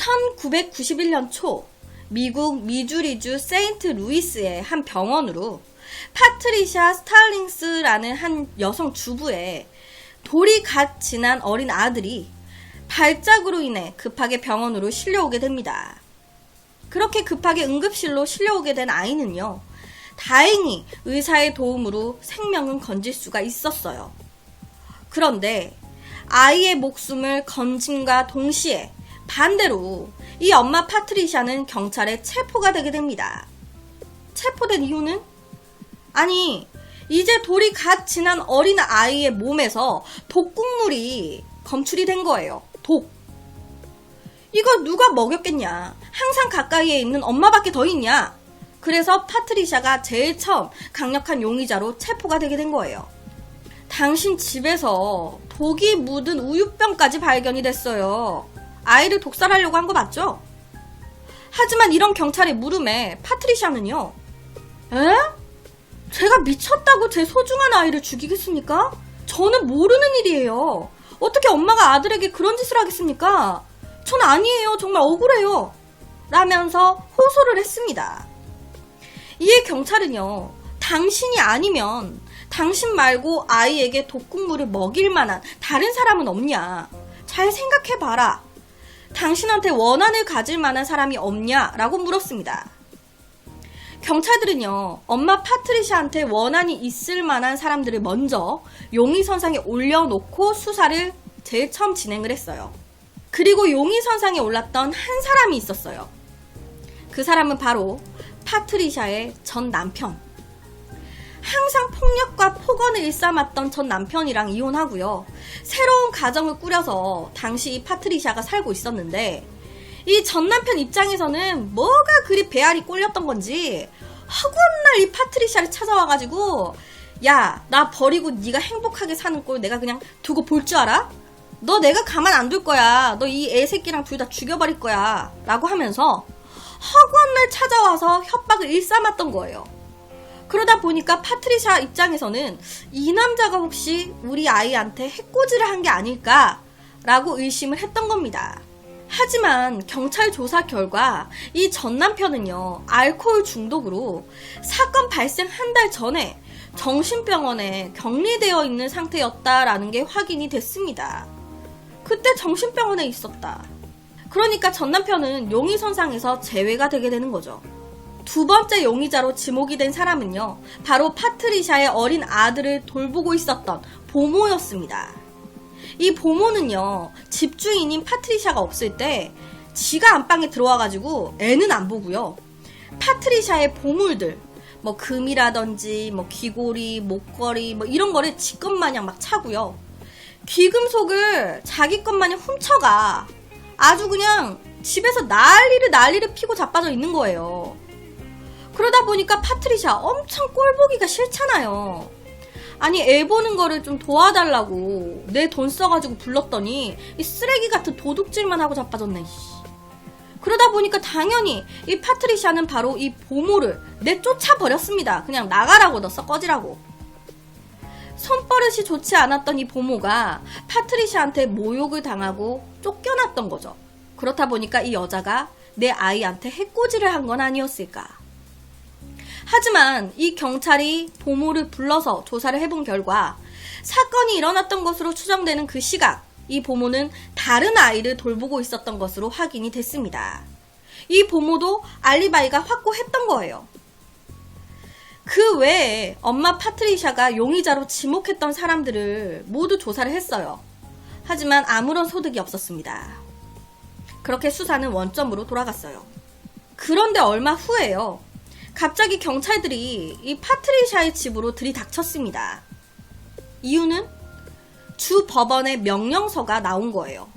1991년 초 미국 미주리주 세인트 루이스의 한 병원으로 파트리샤 스탈링스라는 한 여성 주부의 돌이 갓 지난 어린 아들이 발작으로 인해 급하게 병원으로 실려오게 됩니다. 그렇게 급하게 응급실로 실려오게 된 아이는요, 다행히 의사의 도움으로 생명은 건질 수가 있었어요. 그런데 아이의 목숨을 건짐과 동시에 반대로 이 엄마 파트리샤는 경찰에 체포가 되게 됩니다. 체포된 이유는? 아니, 이제 돌이 갓 지난 어린 아이의 몸에서 독국물이 검출이 된 거예요. 독. 이거 누가 먹였겠냐? 항상 가까이에 있는 엄마밖에 더 있냐? 그래서 파트리샤가 제일 처음 강력한 용의자로 체포가 되게 된 거예요. 당신 집에서 독이 묻은 우유병까지 발견이 됐어요. 아이를 독살하려고 한 거 맞죠? 하지만 이런 경찰의 물음에 파트리샤는요, 에? 제가 미쳤다고 제 소중한 아이를 죽이겠습니까? 저는 모르는 일이에요. 어떻게 엄마가 아들에게 그런 짓을 하겠습니까? 전 아니에요. 정말 억울해요. 라면서 호소를 했습니다. 이에 경찰은요, 당신이 아니면 당신 말고 아이에게 독국물을 먹일 만한 다른 사람은 없냐? 잘 생각해봐라. 당신한테 원한을 가질 만한 사람이 없냐? 라고 물었습니다. 경찰들은요, 엄마 파트리샤한테 원한이 있을 만한 사람들을 먼저 용의선상에 올려놓고 수사를 제일 처음 진행을 했어요. 그리고 용의선상에 올랐던 한 사람이 있었어요. 그 사람은 바로 파트리샤의 전 남편. 항상 폭력과 폭언을 일삼았던 전 남편이랑 이혼하고요, 새로운 가정을 꾸려서 당시 이 파트리샤가 살고 있었는데, 이 전 남편 입장에서는 뭐가 그리 배알이 꼴렸던 건지 허구한 이 파트리샤를 찾아와가지고, 야, 나 버리고 네가 행복하게 사는 꼴 내가 그냥 두고 볼 줄 알아? 너 내가 가만 안 둘 거야. 너 이 애새끼랑 둘 다 죽여버릴 거야. 라고 하면서 허구한 날 찾아와서 협박을 일삼았던 거예요. 그러다 보니까 파트리샤 입장에서는 이 남자가 혹시 우리 아이한테 해코지를 한 게 아닐까라고 의심을 했던 겁니다. 하지만 경찰 조사 결과 이 전 남편은요, 알코올 중독으로 사건 발생 한 달 전에 정신병원에 격리되어 있는 상태였다라는 게 확인이 됐습니다. 그때 정신병원에 있었다. 그러니까 전 남편은 용의선상에서 제외가 되게 되는 거죠. 두 번째 용의자로 지목이 된 사람은요, 바로 파트리샤의 어린 아들을 돌보고 있었던 보모였습니다. 이 보모는요, 집주인인 파트리샤가 없을 때 지가 안방에 들어와가지고 애는 안 보고요, 파트리샤의 보물들, 뭐 금이라든지 뭐 귀고리, 목걸이 뭐 이런 거를 지 것마냥 막 차고요, 귀금속을 자기 것마냥 훔쳐가 아주 그냥 집에서 난리를 피고 자빠져 있는 거예요. 그러다 보니까 파트리샤 엄청 꼴보기가 싫잖아요. 아니, 애 보는 거를 좀 도와달라고 내 돈 써가지고 불렀더니 이 쓰레기 같은 도둑질만 하고 자빠졌네. 그러다 보니까 당연히 이 파트리샤는 바로 이 보모를 내쫓아버렸습니다. 그냥 나가라고, 너 썩 꺼지라고. 손버릇이 좋지 않았던 이 보모가 파트리샤한테 모욕을 당하고 쫓겨났던 거죠. 그렇다 보니까 이 여자가 내 아이한테 해코지를 한 건 아니었을까. 하지만 이 경찰이 보모를 불러서 조사를 해본 결과 사건이 일어났던 것으로 추정되는 그 시각, 이 보모는 다른 아이를 돌보고 있었던 것으로 확인이 됐습니다. 이 보모도 알리바이가 확고했던 거예요. 그 외에 엄마 파트리샤가 용의자로 지목했던 사람들을 모두 조사를 했어요. 하지만 아무런 소득이 없었습니다. 그렇게 수사는 원점으로 돌아갔어요. 그런데 얼마 후에요, 갑자기 경찰들이 이 파트리샤의 집으로 들이닥쳤습니다. 이유는 주 법원의 명령서가 나온 거예요.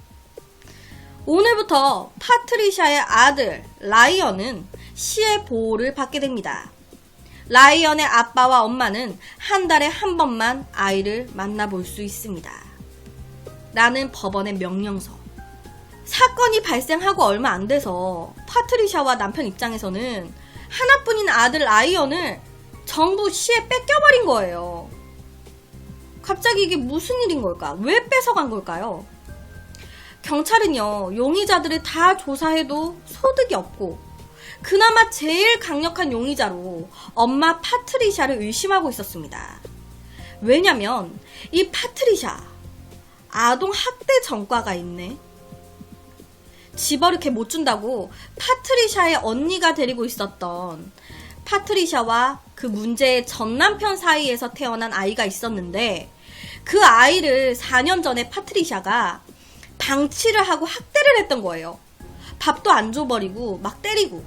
오늘부터 파트리샤의 아들 라이언은 시의 보호를 받게 됩니다. 라이언의 아빠와 엄마는 한 달에 한 번만 아이를 만나볼 수 있습니다. 라는 법원의 명령서. 사건이 발생하고 얼마 안 돼서 파트리샤와 남편 입장에서는 하나뿐인 아들 라이언을 정부 시에 뺏겨버린 거예요. 갑자기 이게 무슨 일인 걸까? 왜 뺏어간 걸까요? 경찰은요, 용의자들을 다 조사해도 소득이 없고 그나마 제일 강력한 용의자로 엄마 파트리샤를 의심하고 있었습니다. 왜냐면 이 파트리샤 아동 학대 전과가 있네. 집어넣게 못 준다고 파트리샤의 언니가 데리고 있었던 파트리샤와 그 문제의 전 남편 사이에서 태어난 아이가 있었는데 그 아이를 4년 전에 파트리샤가 방치를 하고 학대를 했던 거예요. 밥도 안 줘버리고 막 때리고.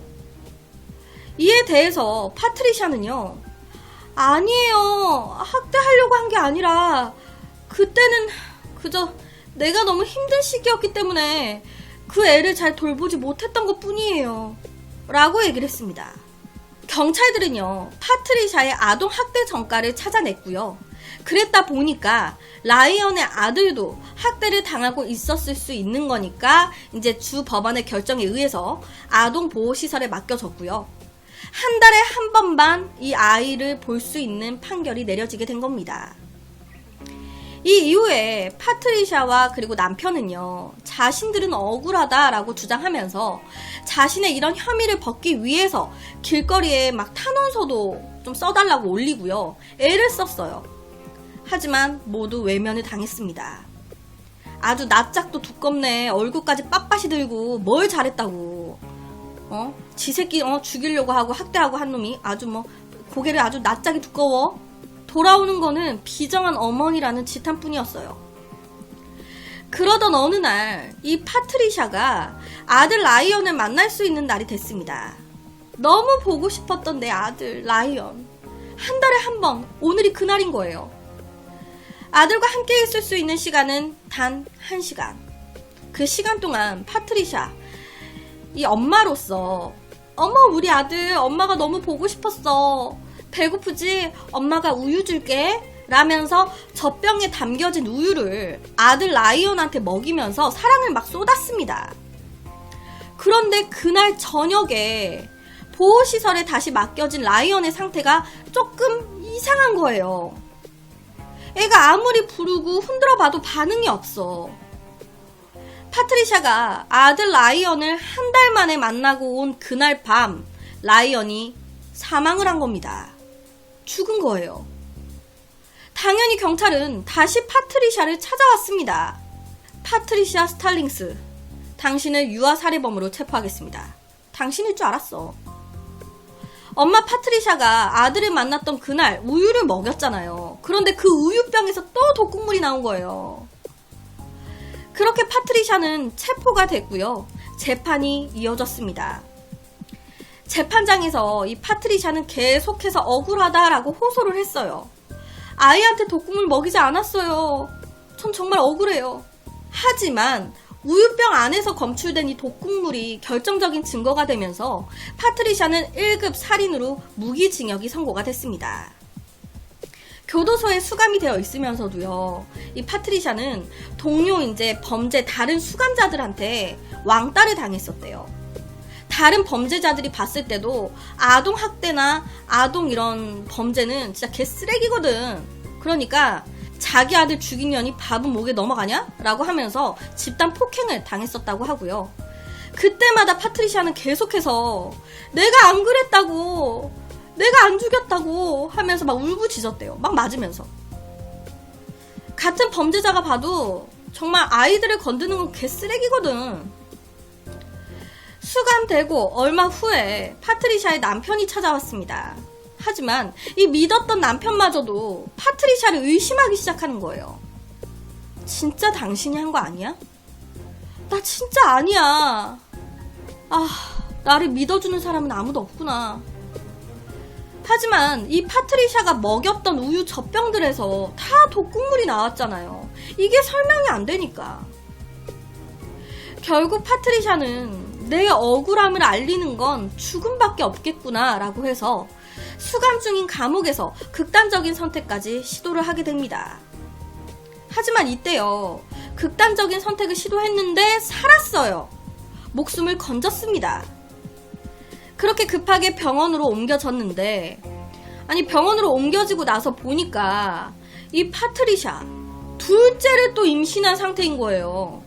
이에 대해서 파트리샤는요, 아니에요, 학대하려고 한 게 아니라 그때는 그저 내가 너무 힘든 시기였기 때문에 그 애를 잘 돌보지 못했던 것 뿐이에요 라고 얘기를 했습니다. 경찰들은요, 파트리샤의 아동 학대 전과를 찾아냈고요. 그랬다 보니까 라이언의 아들도 학대를 당하고 있었을 수 있는 거니까 이제 주 법원의 결정에 의해서 아동보호시설에 맡겨졌고요. 한 달에 한 번만 이 아이를 볼 수 있는 판결이 내려지게 된 겁니다. 이 이후에 파트리샤와 그리고 남편은요, 자신들은 억울하다라고 주장하면서 자신의 이런 혐의를 벗기 위해서 길거리에 막 탄원서도 좀 써달라고 올리고요, 애를 썼어요. 하지만 모두 외면을 당했습니다. 아주 낯짝도 두껍네, 얼굴까지 빳빳이 들고 뭘 잘했다고, 지 새끼 죽이려고 하고 학대하고 한 놈이 아주 고개를 아주 낯짝이 두꺼워. 돌아오는 거는 비정한 어머니라는 지탄뿐이었어요. 그러던 어느 날 이 파트리샤가 아들 라이언을 만날 수 있는 날이 됐습니다. 너무 보고 싶었던 내 아들 라이언. 한 달에 한 번, 오늘이 그날인 거예요. 아들과 함께 있을 수 있는 시간은 단 1시간. 그 시간 동안 파트리샤, 이 엄마로서 어머 우리 아들 엄마가 너무 보고 싶었어. 배고프지? 엄마가 우유 줄게 라면서 젖병에 담겨진 우유를 아들 라이언한테 먹이면서 사랑을 막 쏟았습니다. 그런데 그날 저녁에 보호시설에 다시 맡겨진 라이언의 상태가 조금 이상한 거예요. 애가 아무리 부르고 흔들어 봐도 반응이 없어. 파트리샤가 아들 라이언을 한 달 만에 만나고 온 그날 밤 라이언이 사망을 한 겁니다. 죽은 거예요. 당연히 경찰은 다시 파트리샤를 찾아왔습니다. 파트리샤 스탈링스, 당신을 유아살해범으로 체포하겠습니다. 당신일 줄 알았어. 엄마 파트리샤가 아들을 만났던 그날 우유를 먹였잖아요. 그런데 그 우유병에서 또 독국물이 나온 거예요. 그렇게 파트리샤는 체포가 됐고요. 재판이 이어졌습니다. 재판장에서 이 파트리샤는 계속해서 억울하다라고 호소를 했어요. 아이한테 독국물 먹이지 않았어요. 전 정말 억울해요. 하지만 우유병 안에서 검출된 이 독국물이 결정적인 증거가 되면서 파트리샤는 1급 살인으로 무기징역이 선고가 됐습니다. 교도소에 수감이 되어 있으면서도요, 이 파트리샤는 동료 범죄 다른 수감자들한테 왕따를 당했었대요. 다른 범죄자들이 봤을 때도 아동 학대나 아동 이런 범죄는 진짜 개쓰레기거든. 그러니까 자기 아들 죽인 년이 밥은 목에 넘어가냐? 라고 하면서 집단 폭행을 당했었다고 하고요. 그때마다 파트리샤는 계속해서 내가 안 그랬다고, 내가 안 죽였다고 하면서 막 울부짖었대요. 막 맞으면서. 같은 범죄자가 봐도 정말 아이들을 건드는 건 개쓰레기거든. 수감되고 얼마 후에 파트리샤의 남편이 찾아왔습니다. 하지만 이 믿었던 남편마저도 파트리샤를 의심하기 시작하는 거예요. 진짜 당신이 한 거 아니야? 나 진짜 아니야. 나를 믿어주는 사람은 아무도 없구나. 하지만 이 파트리샤가 먹였던 우유 젖병들에서 다 독국물이 나왔잖아요. 이게 설명이 안 되니까. 결국 파트리샤는 내 억울함을 알리는 건 죽음밖에 없겠구나 라고 해서 수감 중인 감옥에서 극단적인 선택까지 시도를 하게 됩니다. 하지만 이때요, 극단적인 선택을 시도했는데 살았어요. 목숨을 건졌습니다. 그렇게 급하게 병원으로 옮겨졌는데, 아니 병원으로 옮겨지고 나서 보니까 이 파트리샤 둘째를 또 임신한 상태인 거예요.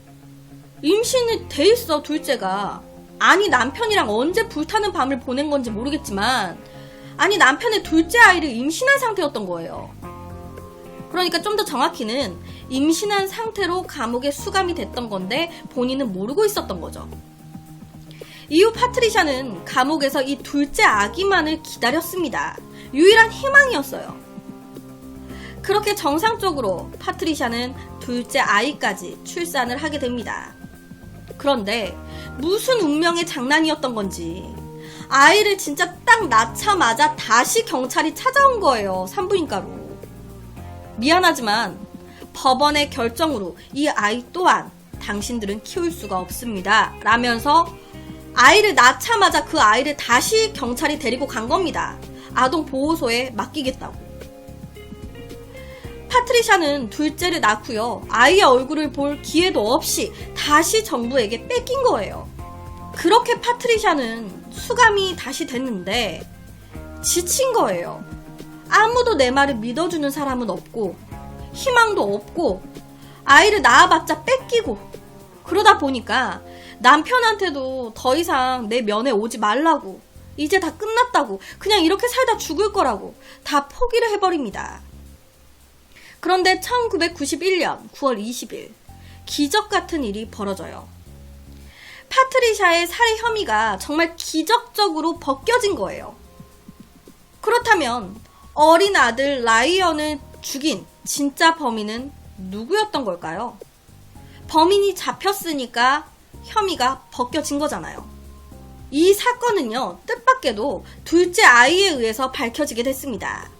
임신이 돼 있어, 둘째가. 아니, 남편이랑 언제 불타는 밤을 보낸 건지 모르겠지만, 아니, 남편의 둘째 아이를 임신한 상태였던 거예요. 그러니까 좀 더 정확히는 임신한 상태로 감옥에 수감이 됐던 건데 본인은 모르고 있었던 거죠. 이후 파트리샤는 감옥에서 이 둘째 아기만을 기다렸습니다. 유일한 희망이었어요. 그렇게 정상적으로 파트리샤는 둘째 아이까지 출산을 하게 됩니다. 그런데 무슨 운명의 장난이었던 건지 아이를 진짜 딱 낳자마자 다시 경찰이 찾아온 거예요. 산부인과로. 미안하지만 법원의 결정으로 이 아이 또한 당신들은 키울 수가 없습니다. 라면서 아이를 낳자마자 그 아이를 다시 경찰이 데리고 간 겁니다. 아동보호소에 맡기겠다고. 파트리샤는 둘째를 낳고요. 아이의 얼굴을 볼 기회도 없이 다시 정부에게 뺏긴 거예요. 그렇게 파트리샤는 수감이 다시 됐는데 지친 거예요. 아무도 내 말을 믿어주는 사람은 없고 희망도 없고 아이를 낳아봤자 뺏기고 그러다 보니까 남편한테도 더 이상 내 면회 오지 말라고 이제 다 끝났다고 그냥 이렇게 살다 죽을 거라고 다 포기를 해버립니다. 그런데 1991년 9월 20일 기적 같은 일이 벌어져요. 파트리샤의 살해 혐의가 정말 기적적으로 벗겨진 거예요. 그렇다면 어린 아들 라이언을 죽인 진짜 범인은 누구였던 걸까요? 범인이 잡혔으니까 혐의가 벗겨진 거잖아요. 이 사건은요, 뜻밖에도 둘째 아이에 의해서 밝혀지게 됐습니다.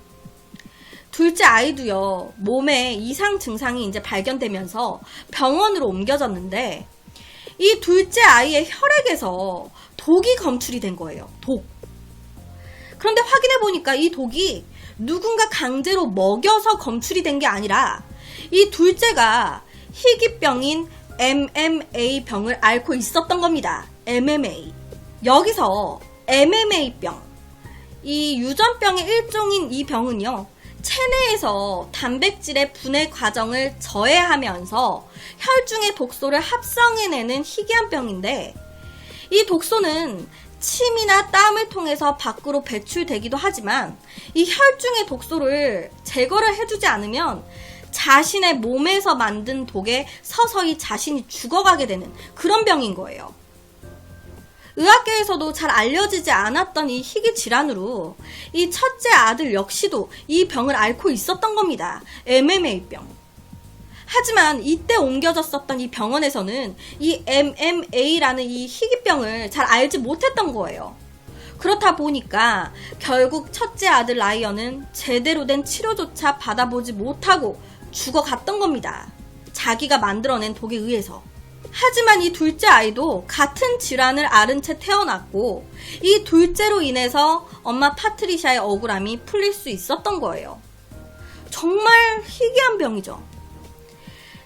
둘째 아이도요, 몸에 이상 증상이 이제 발견되면서 병원으로 옮겨졌는데, 이 둘째 아이의 혈액에서 독이 검출이 된 거예요. 독. 그런데 확인해보니까 이 독이 누군가 강제로 먹여서 검출이 된 게 아니라 이 둘째가 희귀병인 MMA 병을 앓고 있었던 겁니다. MMA. 여기서 MMA병, 이 유전병의 일종인 이 병은요, 체내에서 단백질의 분해 과정을 저해하면서 혈중의 독소를 합성해내는 희귀한 병인데, 이 독소는 침이나 땀을 통해서 밖으로 배출되기도 하지만 이 혈중의 독소를 제거를 해주지 않으면 자신의 몸에서 만든 독에 서서히 자신이 죽어가게 되는 그런 병인 거예요. 의학계에서도 잘 알려지지 않았던 이 희귀 질환으로 이 첫째 아들 역시도 이 병을 앓고 있었던 겁니다. MMA병. 하지만 이때 옮겨졌었던 이 병원에서는 이 MMA라는 이 희귀병을 잘 알지 못했던 거예요. 그렇다 보니까 결국 첫째 아들 라이언은 제대로 된 치료조차 받아보지 못하고 죽어갔던 겁니다. 자기가 만들어낸 독에 의해서. 하지만 이 둘째 아이도 같은 질환을 앓은 채 태어났고 이 둘째로 인해서 엄마 파트리샤의 억울함이 풀릴 수 있었던 거예요. 정말 희귀한 병이죠.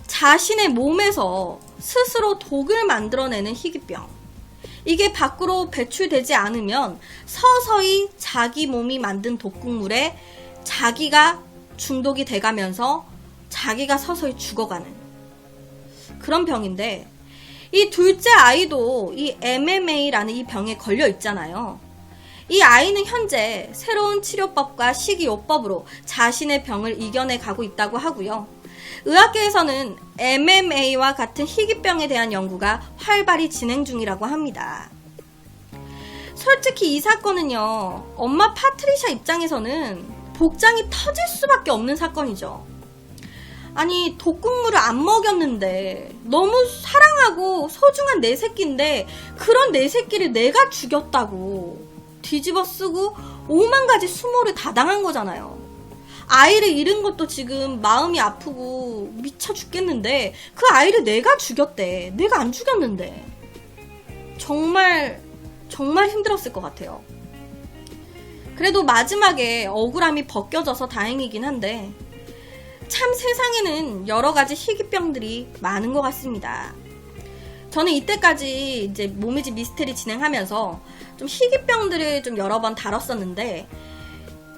자신의 몸에서 스스로 독을 만들어내는 희귀병. 이게 밖으로 배출되지 않으면 서서히 자기 몸이 만든 독극물에 자기가 중독이 돼가면서 자기가 서서히 죽어가는 그런 병인데, 이 둘째 아이도 이 MMA라는 이 병에 걸려 있잖아요. 이 아이는 현재 새로운 치료법과 식이요법으로 자신의 병을 이겨내 가고 있다고 하고요. 의학계에서는 MMA와 같은 희귀병에 대한 연구가 활발히 진행 중이라고 합니다. 솔직히 이 사건은요, 엄마 파트리샤 입장에서는 복장이 터질 수밖에 없는 사건이죠. 아니, 독극물을 안 먹였는데 너무 사랑하고 소중한 내 새끼인데 그런 내 새끼를 내가 죽였다고 뒤집어 쓰고 5만 가지 수모를 다 당한 거잖아요. 아이를 잃은 것도 지금 마음이 아프고 미쳐 죽겠는데 그 아이를 내가 죽였대. 내가 안 죽였는데. 정말 힘들었을 것 같아요. 그래도 마지막에 억울함이 벗겨져서 다행이긴 한데 참 세상에는 여러 가지 희귀병들이 많은 것 같습니다. 저는 이때까지 이제 모미지 미스테리 진행하면서 좀 희귀병들을 좀 여러 번 다뤘었는데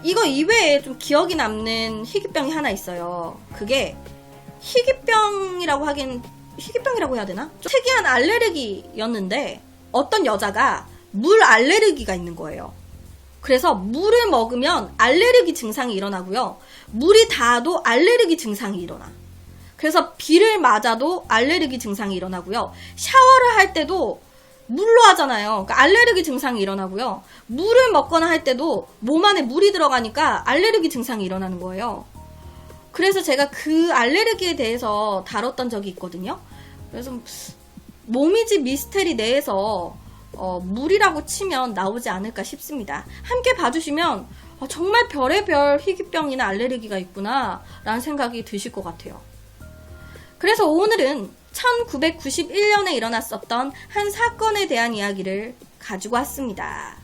이거 이외에 좀 기억이 남는 희귀병이 하나 있어요. 그게 희귀병이라고 하긴 희귀병이라고 해야 되나? 좀 특이한 알레르기였는데 어떤 여자가 물 알레르기가 있는 거예요. 그래서 물을 먹으면 알레르기 증상이 일어나고요. 물이 닿아도 알레르기 증상이 일어나. 그래서 비를 맞아도 알레르기 증상이 일어나고요. 샤워를 할 때도 물로 하잖아요. 그러니까 알레르기 증상이 일어나고요. 물을 먹거나 할 때도 몸 안에 물이 들어가니까 알레르기 증상이 일어나는 거예요. 그래서 제가 그 알레르기에 대해서 다뤘던 적이 있거든요. 그래서 모미지 미스테리 내에서 물이라고 치면 나오지 않을까 싶습니다. 함께 봐주시면 정말 별의별 희귀병이나 알레르기가 있구나 라는 생각이 드실 것 같아요. 그래서 오늘은 1991년에 일어났었던 한 사건에 대한 이야기를 가지고 왔습니다.